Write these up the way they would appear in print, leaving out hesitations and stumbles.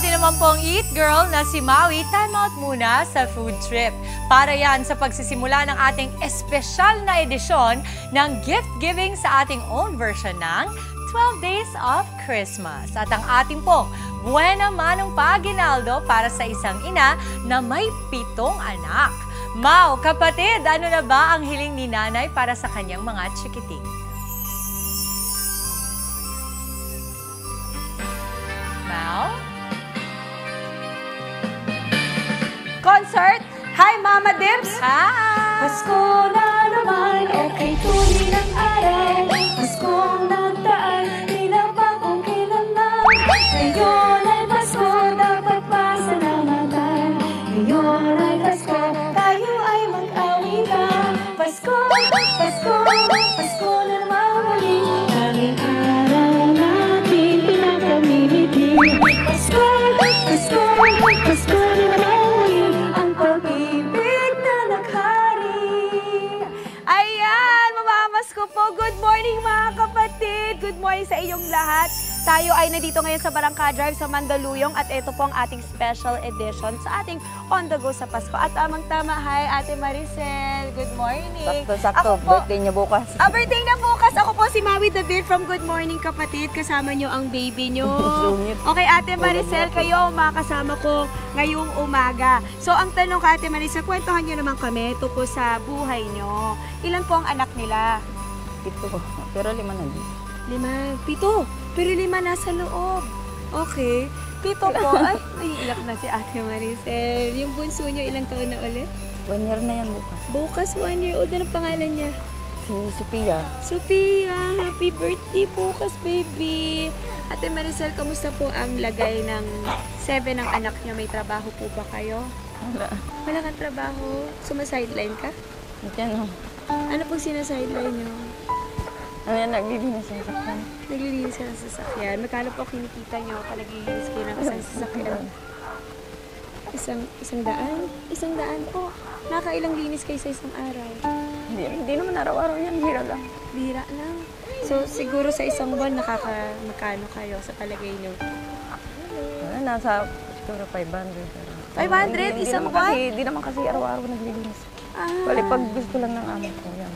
atin naman pong Eat Girl na si Maui, time out muna sa food trip. Para yan sa pagsisimula ng ating espesyal na edisyon ng gift giving sa ating own version ng 12 Days of Christmas. At ang ating pong Buena Manong Paginaldo para sa isang ina na may 7 anak. Mau, kapatid, ano na ba ang hiling ni nanay para sa kanyang mga chikiting? Mau? Concert? Hi, Mama Dips! Hi! Pasko na naman, okay tuloy ng araw. Paskong nagdaan, di na bagong kailanman. Ngayon ay Pasko, dapat pasalamatan. Ngayon ay Pasko, tayo ay mag-awitan. Pasko, Pasko, Pasko na naman muli. Tanging araw natin pinakamimiti. Pasko, Pasko, Pasko na naman muli. Ang pag-ibig na naghari. Ayan, mamamasko po. Good morning mga kapatid. Good morning sa inyong lahat. Tayo ay nandito ngayon sa Barangka Drive sa Mandaluyong at ito po ang ating special edition sa ating On The Go sa Pasko. At tamang-tama, hi Ate Maricel. Good morning. Sakto, birthday niya bukas. Birthday na bukas. Ako po si Maui David from Good Morning Kapatid. Kasama niyo ang baby niyo. Okay, Ate Maricel, kayo makakasama ko ngayong umaga. So, ang tanong ka, Ate Maricel, kwentuhan niyo naman kami tungkol sa buhay niyo. Ilan po ang anak nila? 7, pero 5 na din. 5, 7. Pero 5 nasa loob. Okay. 7 po. Ay, naiilak na si Ate Maricel. Yung bunso niyo, ilang taon na ulit? 1 year na yan bukas. Bukas, 1 year old. Anong pangalan niya? Si Sophia. Sophia, happy birthday bukas, baby. Ate Maricel, kamusta po ang lagay ng 7 ng anak niyo? May trabaho po ba kayo? Wala. Wala kang trabaho? Sumasideline ka? Yan o. Ano pong sinasideline niyo? Ano yan, naglilinis yung sakyan. Naglilinis ka ng sasakyan. Magkano po kinikita niyo pag naglilinis kayo ng isang sasakyan? Isang daan? 100 po. Nakailang linis kayo sa isang araw? Hindi naman araw-araw yan, hira lang. Bira lang. So, siguro sa isang buwan, magkano kayo sa palagay niyo? Wala, nasa siguro 500. 500? Isang buwan? Hindi naman kasi araw-araw naglilinis. Wala, pag gusto lang ng amo ko, yan.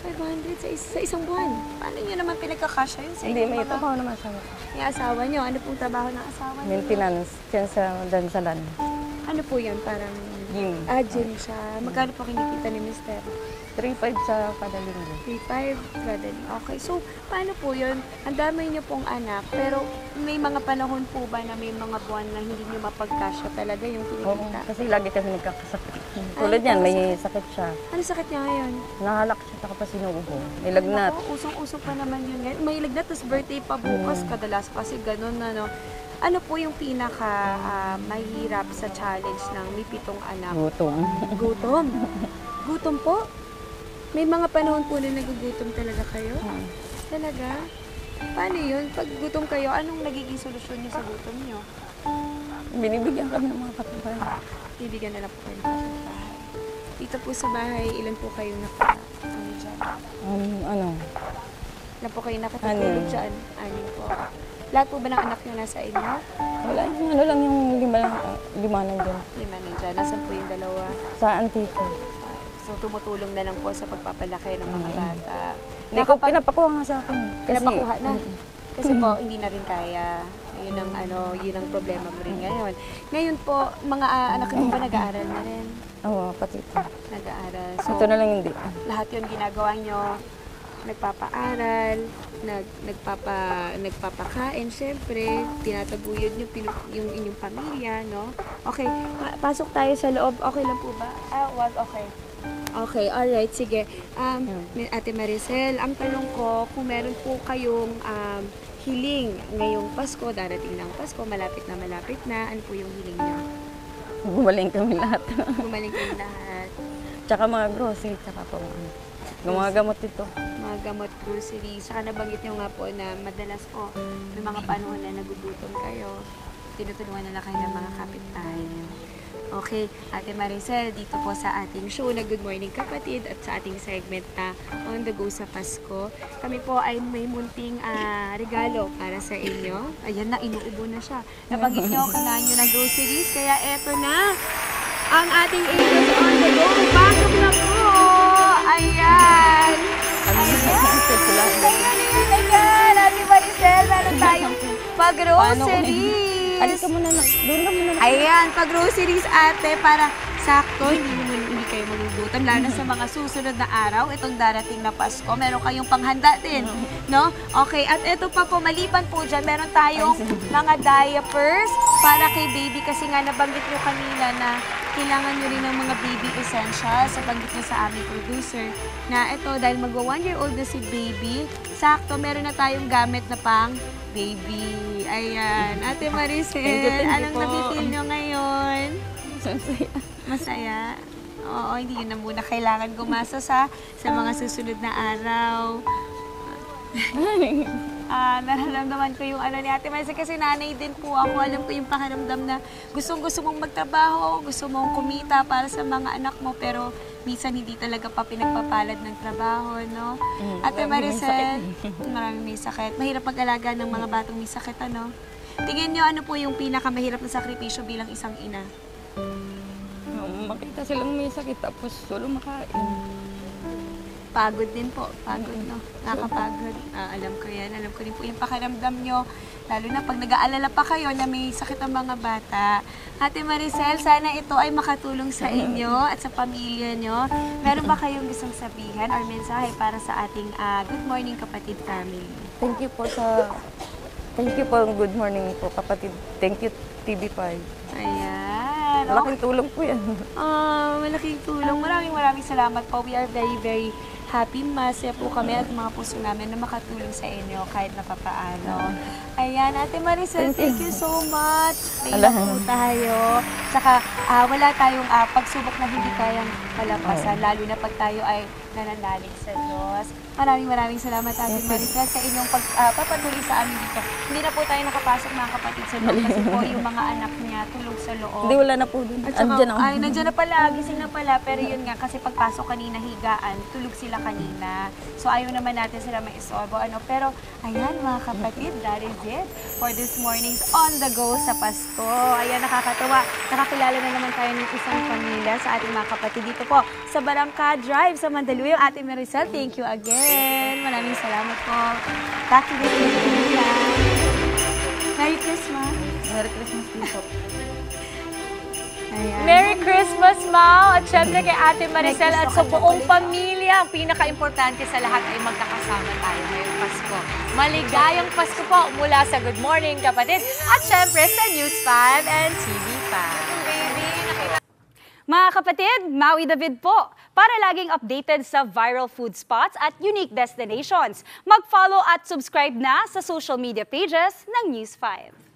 500 sa isang buwan? Paano niyo naman pinagkakasya yun sa Hindi, inyong may mga... trabaho naman sa Yung asawa niyo, ano pong trabaho ng asawa niyo? maintenance, dyan sa Dansalan. Ano po yun? Parang... Gym. Gym siya. Magkano po kinikita ni Mister? 3.5 sa kada linggo. 3.5 kada. Okay. So, paano po yun? Ang dami niyo pong anak, pero may mga panahon po ba na may mga buwan na hindi niyo mapagkasya talaga yung Oo, kinikita? kasi lagi kasi nagkakasakit. Tulad yan, may sakit siya. Ano sakit niya ngayon? Nahalak siya, taka pa sinuubo. Nilagnat. Ako, usong-usong pa naman yun ngayon. May lagnat, tapos birthday pa bukas. Kadalas kasi ganun na, no? Ano po yung pinaka mahirap sa challenge ng may 7 anak? Gutom. Gutom? Gutom po? May mga panahon po na nagugutom talaga kayo? Talaga? Paano yun? Pag gutom kayo, anong nagiging solusyon niyo sa gutom niyo? Binibigyan kami ng mga kapitbahay. Bibigyan na lang po kayo ng kapitbahay. Dito po sa bahay, ilan po kayong nakatulog dyan? Ano? Ilan po kayong nakatulog dyan? 6 po. Lahat po ba ng anak niyo nasa inyo? Wala, ano lang yung 5 nandun. 5 nandyan. Nasaan po yung 2? Sa antiko. So, tumutulong na lang po sa pagpapalaki ng mga bata. Hindi ko pinapakuha nga sa akin. Pinapakuha na. Kasi po, hindi na rin kaya. Yun ang, yun ang problema mo rin ngayon. Ngayon po, mga anak niyo ba nag-aaral na rin? Oo, pati ito. Nag-aaral. So, Ito na lang hindi. lahat yun ginagawa nyo. Nagpapaaral, nagpapakain, syempre, tinataguyod nyo yung inyong pamilya, no? Okay, pasok tayo sa loob. Okay lang po ba? Wag, okay. Okay, alright, sige. Ate Maricel, ang tanong ko, kung meron po kayong hiling ngayong Pasko, darating ng Pasko, malapit na, ano po yung hiling nyo? Gumaling kami lahat. Gumaling kayo lahat. Tsaka mga grocery, tsaka po mga gamot ito. Mga gamot, grocery. Saka nabanggit nyo nga po na madalas po, may mga panahon na nagugutom kayo, tinutulungan na lang kayo ng mga kapitbahay. Okay, Ate Maricel, dito po sa ating show na Good Morning Kapatid at sa ating segment na On the Go sa Pasko, kami po ay may munting regalo para sa inyo. Ayan na, inuubo na siya. Nabanggit niyo, kailangan nyo ng groceries, kaya eto na ang ating Angels On the Go. Pasok na po! Ayan! Ayan, Ate Maricel, meron tayong pag-groceries. Alito mo na lang. Doon ka muna. Ayan, pag-groceries ate, para sakto, hindi kayo magugutom. Lalo na sa mga susunod na araw, itong darating na Pasko, meron kayong panghanda din, no? Okay, at ito pa po, maliban po dyan, meron tayong mga diapers para kay baby kasi nga nabanggit nyo kanina na kailangan nyo rin ng mga baby essentials. Sa banggit nyo sa aming producer na ito, dahil magwa 1-year-old na si baby, sakto, meron na tayong gamit na pang baby. Ayan. Ate Maricel, anong nabitil nyo ngayon? Masaya. Masaya? Oo, hindi yun na muna kailangan gumasa sa mga susunod na araw. Nararamdaman ko yung ano ni Ate Maricel kasi nanay din po ako. Alam ko yung pakiramdam na gusto mong magtrabaho, gusto mong kumita para sa mga anak mo, pero minsan hindi talaga pa pinagpapalad ng trabaho, no? Ate Maricel, maraming may sakit. Mahirap mag-alaga ng mga batang may sakit, ano? Tingin niyo, ano po yung pinakamahirap na sakripisyo bilang isang ina? Makita silang may sakit tapos solo makain. Pagod din po. Pagod, no? Nakakapagod. Alam ko yan. Alam ko rin po yung pakiramdam nyo. Lalo na pag nag-aalala pa kayo na may sakit ang mga bata. Ate Maricel, sana ito ay makatulong sa inyo at sa pamilya nyo. Meron ba kayong gustong sabihan or mensahe para sa ating Good Morning Kapatid family? Thank you po, good morning po kapatid. Thank you, TV5. Ayan. Malaking tulong po yan. Malaking tulong. Maraming salamat po. We are very, very happy. Masaya po kami at mga puso namin na makatulong sa inyo kahit na papaano. Ayan, Ate Maricel, thank you so much. Thank po tayo. Saka wala tayong pagsubok na hindi kayang palampasan, lalo na pag tayo ay nananalig sa Diyos. Maraming salamat, Ate Maricel, sa inyong pagpapatuloy sa amin dito. Hindi na po tayo nakapasok mga kapatid sa loob kasi po yung mga anak niya tulog sa loob. Hindi, wala na po dun. Nandiyan na pala, gising na pala. Pero yun nga, kasi pagpasok kanina higaan, tulog sila kanina. So ayaw naman natin sila maisorbo. Pero ayan mga kapatid, that is it for this morning's On the Go sa Pasko. Ayan, nakakatawa. Nakakilala na naman tayo ng isang pamilya sa ating mga kapatid dito po sa Barangka Drive sa Mandaluyong. Ate Maricel, thank you again. Maraming salamat po. Back to the pamilya. Merry Christmas. Merry Christmas po. Ayan. Merry Christmas, Mau! At syempre kay Ate Maricel at sa buong pamilya. Ang pinaka-importante sa lahat ay magkakasama tayo ngayong Pasko. Maligayang Pasko po mula sa Good Morning Kapatid at syempre sa News 5 and TV5. Mga kapatid, Maui David po. Para laging updated sa viral food spots at unique destinations, mag-follow at subscribe na sa social media pages ng News 5.